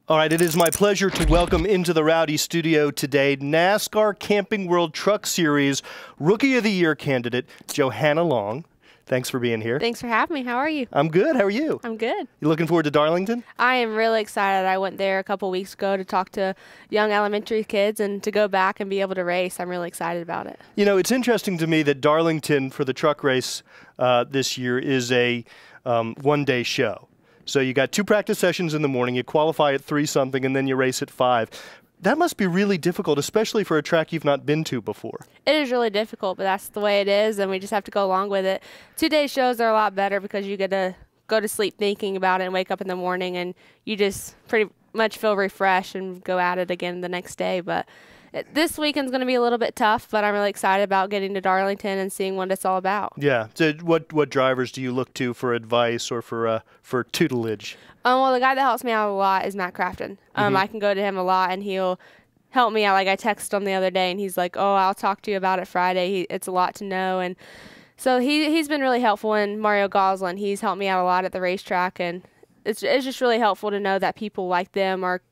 All right, it is my pleasure to welcome into the Rowdy studio today NASCAR Camping World Truck Series Rookie of the Year candidate, Johanna Long. Thanks for being here. Thanks for having me. How are you? I'm good. How are you? I'm good. You looking forward to Darlington? I am really excited. I went there a couple weeks ago to talk to young elementary kids and to go back and be able to race. I'm really excited about it. You know, it's interesting to me that Darlington for the truck race this year is a one-day show. So you got 2 practice sessions in the morning, you qualify at 3-something, and then you race at 5. That must be really difficult, especially for a track you've not been to before. It is really difficult, but that's the way it is, and we just have to go along with it. 2-day shows are a lot better because you get to go to sleep thinking about it and wake up in the morning, and you just pretty much feel refreshed and go at it again the next day. But this weekend's going to be a little bit tough, but I'm really excited about getting to Darlington and seeing what it's all about. Yeah. So what drivers do you look to for advice or for tutelage? Well, the guy that helps me out a lot is Matt Crafton. I can go to him a lot, and he'll help me out. Like, I texted him the other day, and he's like, "Oh, I'll talk to you about it Friday. It's a lot to know." And so he's been really helpful. And Mario Goslin, he's helped me out a lot at the racetrack, and it's just really helpful to know that people like them are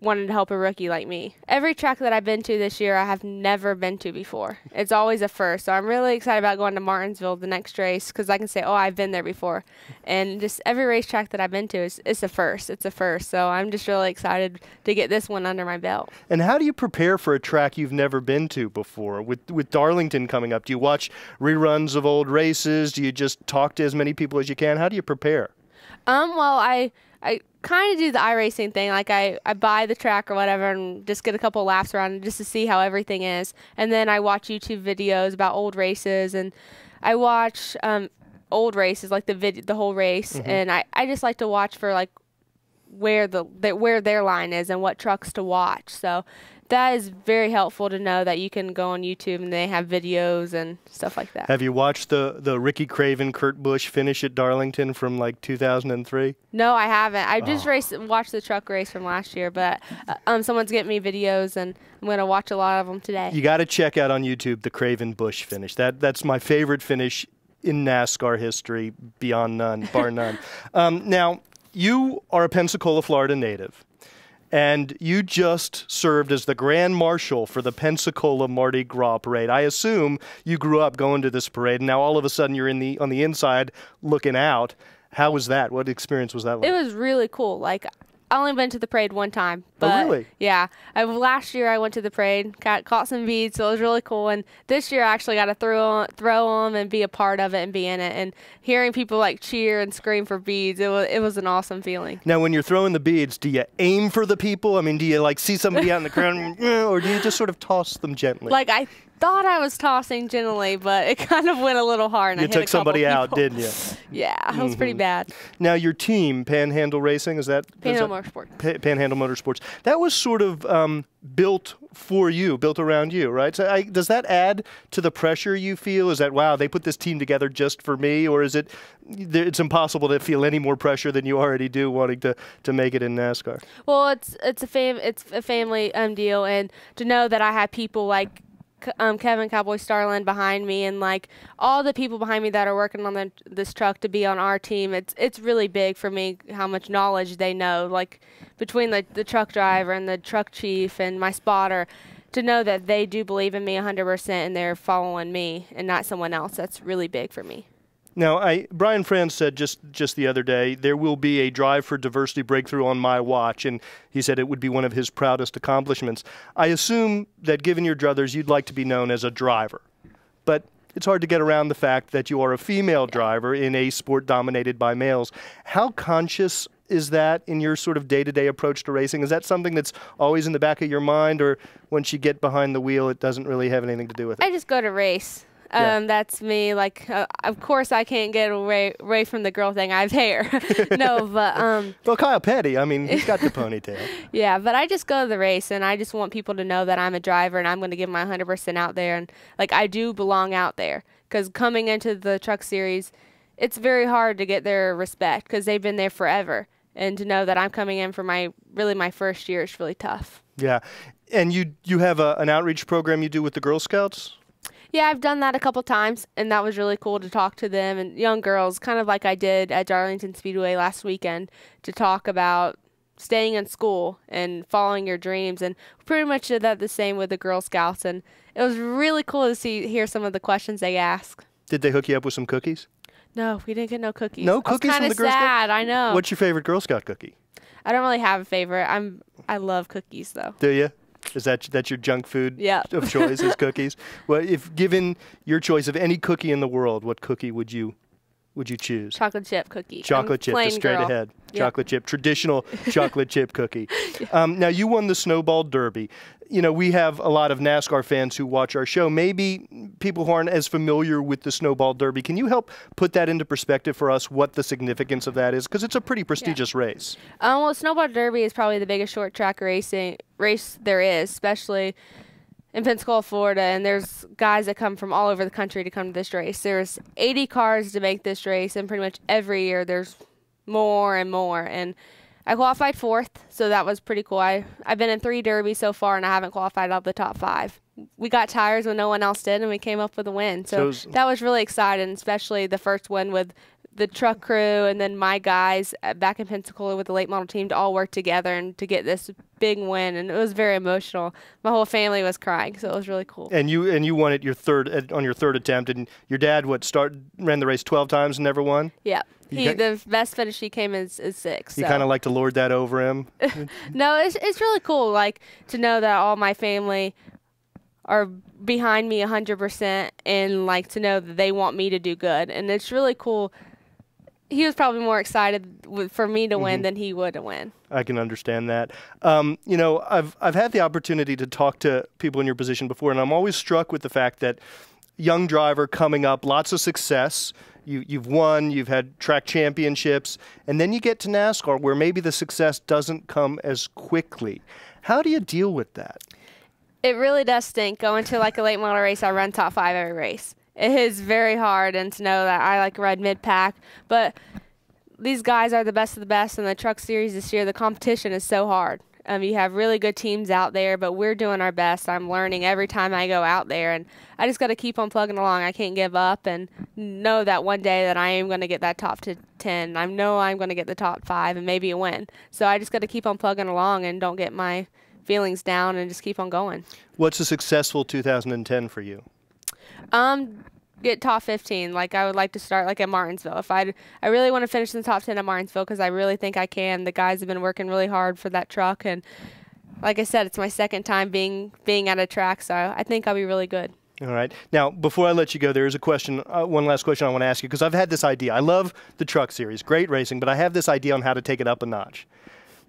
wanted to help a rookie like me. Every track that I've been to this year, I have never been to before. It's always a first. So I'm really excited about going to Martinsville the next race because I can say, oh, I've been there before. And just every racetrack that I've been to, it's a first. It's a first. So I'm just really excited to get this one under my belt. And how do you prepare for a track you've never been to before? With Darlington coming up, do you watch reruns of old races? Do you just talk to as many people as you can? How do you prepare? Well, I kind of do the iRacing thing. Like, I buy the track or whatever and just get a couple laps around it just to see how everything is. And then I watch YouTube videos about old races, and I watch old races, like the whole race. And I just like to watch for like where their line is and what trucks to watch. So that is very helpful to know that you can go on YouTube and they have videos and stuff like that. Have you watched the Ricky Craven, Kurt Busch finish at Darlington from like 2003? No, I haven't. I just watched the truck race from last year, but someone's getting me videos, and I'm going to watch a lot of them today. You got to check out on YouTube the Craven Busch finish. That's my favorite finish in NASCAR history, beyond none, bar none. Now, you are a Pensacola, Florida native, and you just served as the Grand Marshal for the Pensacola Mardi Gras parade. I assume you grew up going to this parade, and now all of a sudden you're on the inside looking out. How was that? What experience was that like? It was really cool. Like, I only went to the parade one time. But, oh, really? Yeah. Last year I went to the parade, caught some beads, so it was really cool. And this year I actually got to throw them and be a part of it and be in it. And hearing people like cheer and scream for beads, it was an awesome feeling. Now, when you're throwing the beads, do you aim for the people? I mean, do you like see somebody out in the crowd, or do you just sort of toss them gently? Like, I thought I was tossing gently, but it kind of went a little hard. And you I hit took somebody out, didn't you? Yeah, it was pretty bad. Now, your team, Panhandle Racing, is that? Panhandle Motorsports. Panhandle Motorsports. That was sort of built for you, built around you, right? So does that add to the pressure you feel? Is that, wow, they put this team together just for me? Or is it's impossible to feel any more pressure than you already do wanting to make it in NASCAR? Well, it's a family deal, and to know that I have people like Kevin Cowboy Starland behind me, and like all the people behind me that are working on this truck to be on our team, it's really big for me how much knowledge they know, like between the truck driver and the truck chief and my spotter, to know that they do believe in me 100% and they're following me and not someone else. That's really big for me. Now, Brian Franz said just the other day, there will be a Drive for Diversity breakthrough on my watch, and he said it would be one of his proudest accomplishments. I assume that given your druthers, you'd like to be known as a driver, but it's hard to get around the fact that you are a female driver in a sport dominated by males. How conscious is that in your sort of day-to-day approach to racing? Is that something that's always in the back of your mind, or once you get behind the wheel, it doesn't really have anything to do with it? I just go to race. That's me. Like, of course, I can't get away from the girl thing. I have hair. No, but well, Kyle Petty, I mean, he's got the ponytail. Yeah, but I just go to the race, and I just want people to know that I'm a driver, and I'm going to give my 100% out there, and like I do belong out there. Because coming into the Truck Series, it's very hard to get their respect because they've been there forever, and to know that I'm coming in for my first year is really tough. Yeah, and you have an outreach program you do with the Girl Scouts? Yeah, I've done that a couple times, and that was really cool to talk to them and young girls, kind of like I did at Darlington Speedway last weekend, to talk about staying in school and following your dreams. And pretty much did that the same with the Girl Scouts. And it was really cool to hear some of the questions they asked. Did they hook you up with some cookies? No, we didn't get no cookies. No cookies from the Girl Scouts? Sad, I know. What's your favorite Girl Scout cookie? I don't really have a favorite. I love cookies though. Do you? Is that's your junk food of choice is cookies? Well, if given your choice of any cookie in the world, what cookie would you choose? Chocolate chip cookie. Chocolate chip, just straight ahead. Yep. Chocolate chip, traditional chocolate chip cookie. Now, you won the Snowball Derby. You know, we have a lot of NASCAR fans who watch our show. Maybe people who aren't as familiar with the Snowball Derby. Can you help put that into perspective for us, what the significance of that is? Because it's a pretty prestigious race. Well, Snowball Derby is probably the biggest short track race there is, especially in Pensacola, Florida, and there's guys that come from all over the country to come to this race. There's 80 cars to make this race, and pretty much every year there's more and more. And I qualified 4th, so that was pretty cool. I've been in 3 derbies so far, and I haven't qualified out of the top 5. We got tires when no one else did, and we came up with a win. So that was really exciting, especially the first win with the truck crew and then my guys back in Pensacola with the late model team to all work together and to get this big win, and it was very emotional. My whole family was crying, so it was really cool. And you won it on your third attempt, and your dad ran the race 12 times and never won? Yeah. The best finish he came is 6. You kind of like to lord that over him? No, it's really cool, like, to know that all my family are behind me 100% and, like, to know that they want me to do good. And it's really cool. He was probably more excited for me to win than he would to win. I can understand that. You know, I've had the opportunity to talk to people in your position before, and I'm always struck with the fact that young driver coming up, lots of success. You've won, you've had track championships, and then you get to NASCAR where maybe the success doesn't come as quickly. How do you deal with that? It really does stink. Going to like a late model race, I run top 5 every race. It is very hard, and to know that I like ride mid-pack, but these guys are the best of the best in the truck series this year. The competition is so hard. You have really good teams out there, but we're doing our best. I'm learning every time I go out there, and I just got to keep on plugging along. I can't give up, and know that one day that I am going to get that top 10. I know I'm going to get the top 5 and maybe a win. So I just got to keep on plugging along and don't get my feelings down and just keep on going. What's a successful 2010 for you? Get top 15. Like, I would like to start like at Martinsville. I really want to finish in the top 10 at Martinsville because I really think I can. The guys have been working really hard for that truck, and like I said, it's my second time being at a track, so I think I'll be really good. All right. Now, before I let you go, there is a question, one last question I want to ask you, because I've had this idea. I love the truck series, great racing, but I have this idea on how to take it up a notch.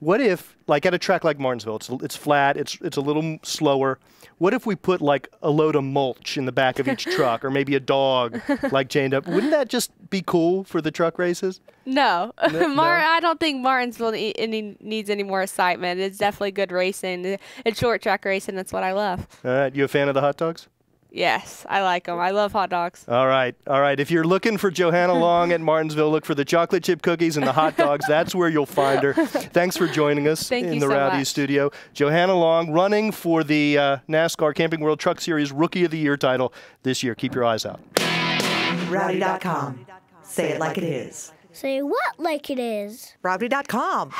What if, like at a track like Martinsville, it's flat, it's a little slower. What if we put like a load of mulch in the back of each truck, or maybe a dog like chained up? Wouldn't that just be cool for the truck races? No. I don't think Martinsville needs any more excitement. It's definitely good racing. It's short track racing. That's what I love. All right. You a fan of the hot dogs? Yes, I like them. I love hot dogs. All right. All right. If you're looking for Johanna Long at Martinsville, look for the chocolate chip cookies and the hot dogs. That's where you'll find her. Thanks for joining us in the Rowdy studio. Johanna Long running for the NASCAR Camping World Truck Series Rookie of the Year title this year. Keep your eyes out. Rowdy.com. Say it like it is. Say what like it is? Rowdy.com.